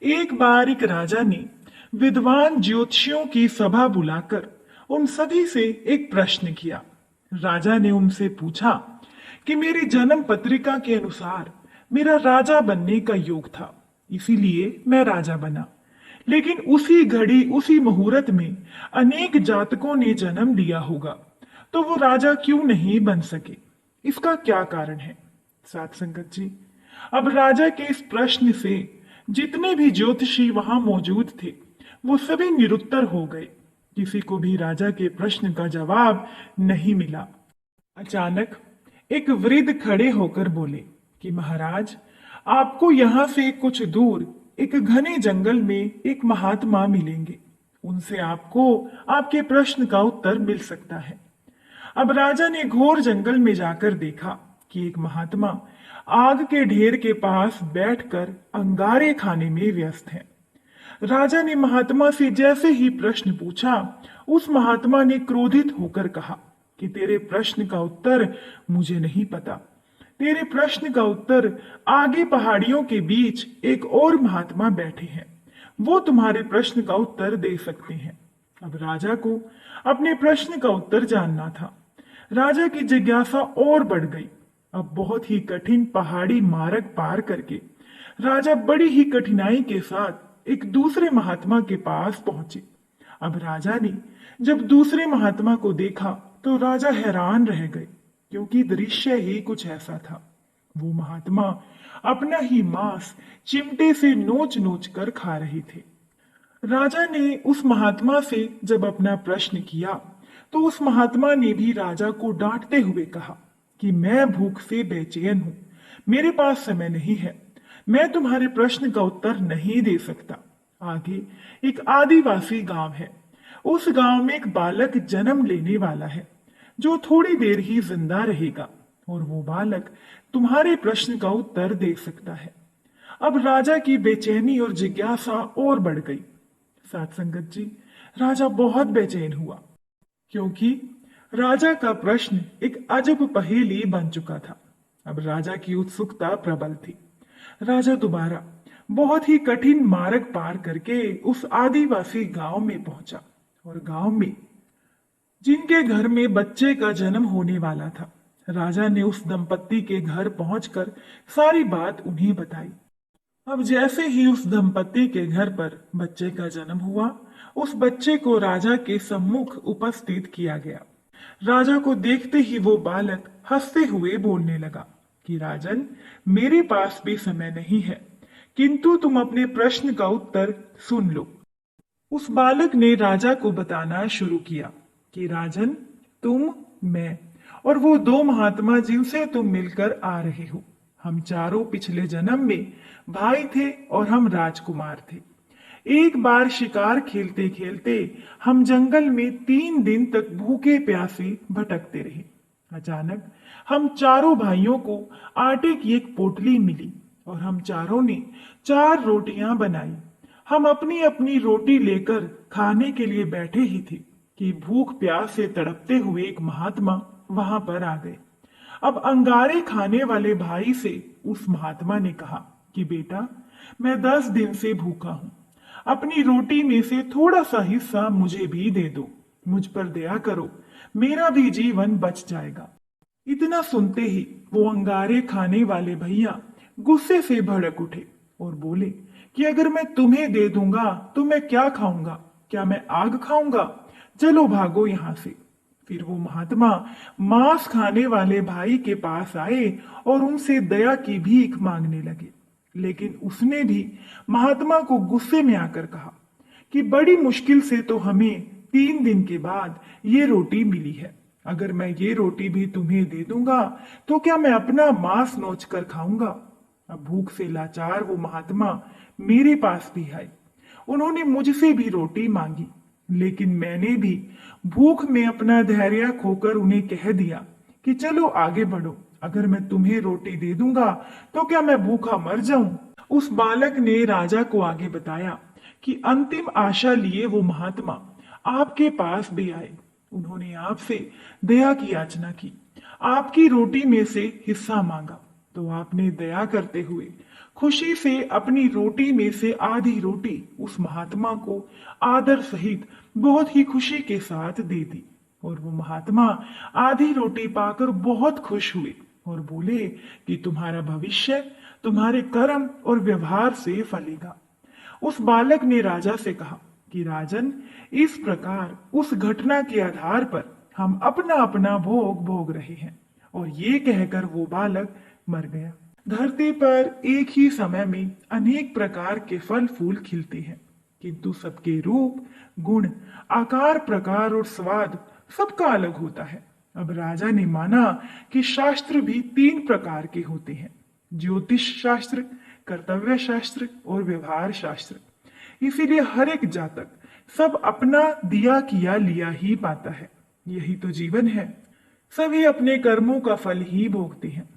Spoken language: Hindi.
एक बार एक राजा ने विद्वान ज्योतिषियों की सभा बुलाकर उन सभी से एक प्रश्न किया। राजा ने उनसे पूछा कि मेरी जन्म पत्रिका के अनुसार मेरा राजा बनने का योग था, इसीलिए मैं राजा बना। लेकिन उसी घड़ी उसी मुहूर्त में अनेक जातकों ने जन्म लिया होगा, तो वो राजा क्यों नहीं बन सके? इसका क्या कारण है? साथ संगत जी, अब राजा के इस प्रश्न से जितने भी ज्योतिषी वहां मौजूद थे वो सभी निरुत्तर हो गए। किसी को भी राजा के प्रश्न का जवाब नहीं मिला। अचानक एक वृद्ध खड़े होकर बोले कि महाराज, आपको यहां से कुछ दूर एक घने जंगल में एक महात्मा मिलेंगे। उनसे आपको आपके प्रश्न का उत्तर मिल सकता है। अब राजा ने घोर जंगल में जाकर देखा कि एक महात्मा आग के ढेर के पास बैठकर अंगारे खाने में व्यस्त है। राजा ने महात्मा से जैसे ही प्रश्न पूछा, उस महात्मा ने क्रोधित होकर कहा कि तेरे प्रश्न का उत्तर मुझे नहीं पता। तेरे प्रश्न का उत्तर आगे पहाड़ियों के बीच एक और महात्मा बैठे हैं, वो तुम्हारे प्रश्न का उत्तर दे सकते हैं। अब राजा को अपने प्रश्न का उत्तर जानना था। राजा की जिज्ञासा और बढ़ गई। अब बहुत ही कठिन पहाड़ी मार्ग पार करके राजा बड़ी ही कठिनाई के साथ एक दूसरे महात्मा के पास पहुंचे। अब राजा ने जब दूसरे महात्मा को देखा तो राजा हैरान रह गए, क्योंकि दृश्य ही कुछ ऐसा था। वो महात्मा अपना ही मांस चिमटे से नोच नोच कर खा रहे थे। राजा ने उस महात्मा से जब अपना प्रश्न किया तो उस महात्मा ने भी राजा को डांटते हुए कहा कि मैं भूख से बेचैन हूं, मेरे पास समय नहीं है, मैं तुम्हारे प्रश्न का उत्तर नहीं दे सकता। आगे एक आदिवासी गांव है। उस गांव में एक बालक जन्म लेने वाला है जो थोड़ी देर ही जिंदा रहेगा, और वो बालक तुम्हारे प्रश्न का उत्तर दे सकता है। अब राजा की बेचैनी और जिज्ञासा और बढ़ गई। साथ संगत जी, राजा बहुत बेचैन हुआ, क्योंकि राजा का प्रश्न एक अजब पहेली बन चुका था। अब राजा की उत्सुकता प्रबल थी। राजा दोबारा बहुत ही कठिन मार्ग पार करके उस आदिवासी गांव में पहुंचा, और गांव में जिनके घर में बच्चे का जन्म होने वाला था, राजा ने उस दंपत्ति के घर पहुंचकर सारी बात उन्हें बताई। अब जैसे ही उस दंपत्ति के घर पर बच्चे का जन्म हुआ, उस बच्चे को राजा के सम्मुख उपस्थित किया गया। राजा को देखते ही वो बालक हंसते हुए बोलने लगा कि राजन, मेरे पास भी समय नहीं है, किंतु तुम अपने प्रश्न का उत्तर सुन लो। उस बालक ने राजा को बताना शुरू किया कि राजन, तुम, मैं और वो दो महात्मा जिनसे तुम मिलकर आ रहे हो, हम चारों पिछले जन्म में भाई थे और हम राजकुमार थे। एक बार शिकार खेलते खेलते हम जंगल में 3 दिन तक भूखे प्यासे भटकते रहे। अचानक हम चारों भाइयों को आटे की एक पोटली मिली और हम चारों ने 4 रोटियां बनाई। हम अपनी अपनी रोटी लेकर खाने के लिए बैठे ही थे कि भूख प्यास से तड़पते हुए एक महात्मा वहां पर आ गए। अब अंगारे खाने वाले भाई से उस महात्मा ने कहा कि बेटा, मैं 10 दिन से भूखा हूं, अपनी रोटी में से थोड़ा सा हिस्सा मुझे भी दे दो, मुझ पर दया करो, मेरा भी जीवन बच जाएगा। इतना सुनते ही वो अंगारे खाने वाले भैया गुस्से से भड़क उठे और बोले कि अगर मैं तुम्हें दे दूंगा तो मैं क्या खाऊंगा? क्या मैं आग खाऊंगा? चलो भागो यहां से। फिर वो महात्मा मांस खाने वाले भाई के पास आए और उनसे दया की भीख मांगने लगे। लेकिन उसने भी महात्मा को गुस्से में आकर कहा कि बड़ी मुश्किल से तो हमें 3 दिन के बाद ये रोटी मिली है, अगर मैं ये रोटी भी तुम्हें दे दूंगा तो क्या मैं अपना मांस नोच कर खाऊंगा? अब भूख से लाचार वो महात्मा मेरे पास भी आए। उन्होंने मुझसे भी रोटी मांगी, लेकिन मैंने भी भूख में अपना धैर्य खोकर उन्हें कह दिया कि चलो आगे बढ़ो, अगर मैं तुम्हें रोटी दे दूंगा तो क्या मैं भूखा मर जाऊं? उस बालक ने राजा को आगे बताया कि अंतिम आशा लिए वो महात्मा आपके पास भी आए। उन्होंने आपसे दया की याचना की, आपकी रोटी में से हिस्सा मांगा, तो आपने दया करते हुए खुशी से अपनी रोटी में से आधी रोटी उस महात्मा को आदर सहित बहुत ही खुशी के साथ दे दी। और वो महात्मा आधी रोटी पाकर बहुत खुश हुए और बोले कि तुम्हारा भविष्य तुम्हारे कर्म और व्यवहार से फलेगा। उस बालक ने राजा से कहा कि राजन, इस प्रकार उस घटना के आधार पर हम अपना अपना भोग भोग रहे हैं। और ये कहकर वो बालक मर गया। धरती पर एक ही समय में अनेक प्रकार के फल फूल खिलते हैं, किंतु सबके रूप, गुण, आकार, प्रकार और स्वाद सबका अलग होता है। अब राजा ने माना कि शास्त्र भी 3 प्रकार के होते हैं, ज्योतिष शास्त्र, कर्तव्य शास्त्र और व्यवहार शास्त्र। इसीलिए हर एक जातक सब अपना दिया किया लिया ही पाता है। यही तो जीवन है। सभी अपने कर्मों का फल ही भोगते हैं।